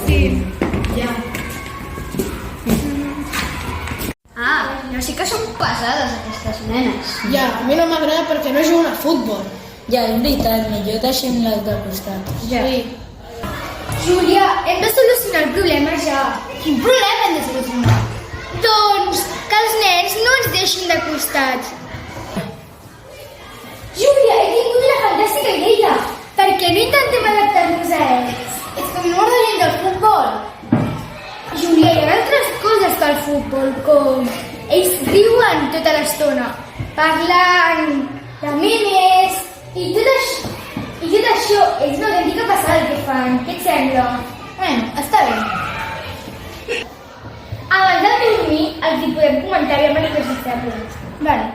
Sí, ja. No sí que són pesades aquestes nenes. Ja, a mi no m'agrada perquè no juguen a futbol. Ja, és veritat, millor deixem les de costat. Ja. Sí. Júlia, hem de solucionar el problema ja. Quin problema hem de solucionar? Doncs que els nens no ens deixin de costat. Júlia, he tingut una fantàstica idea. Per què no intentem adaptar-nos a ells? És que no m'agrada gens del futbol. Júlia, hi ha altres coses que el futbol, com ells riuen tota l'estona, parlen de memes i tot això. I tot això és una autèntica passada el que fan. Què et sembla? Bueno, està bé. Abans de dormir els hi podem comentar i manifestar-los. Vale.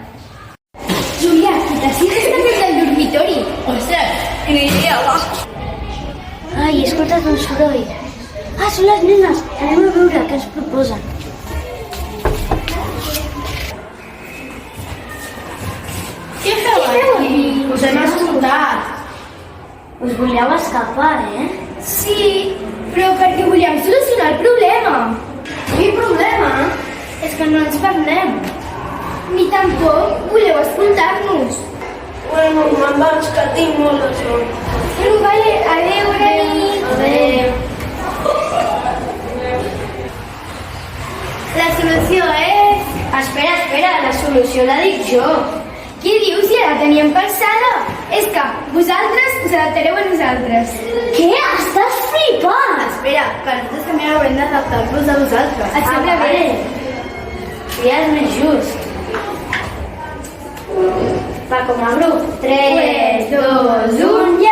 Júlia, que t'has estat del dormitori? Ostres, quina idea, va. Ai, he escoltat un soroll. Són les nenes. Anem a veure què ens proposen. Què feu aquí? Us hem escoltat. Us volíeu escapar, Sí, però perquè volíem solucionar el problema. Quin problema? És que no ens parlem. Ni tampoc voleu escoltar-nos. Bueno, me'n vaig, que tinc molt de son. Bueno, vale, adeu, bona nit. Adéu. La solució és... Espera, la solució la dic jo. Què dius? Ja la teníem pensada. És que vosaltres us adaptareu a nosaltres. Què? Estàs flipant! Espera, que nosaltres també haurem d'adaptar-nos a vosaltres. Et sembla bé? Ja és més just. Va, com a grup. 3, 2, 1, ja!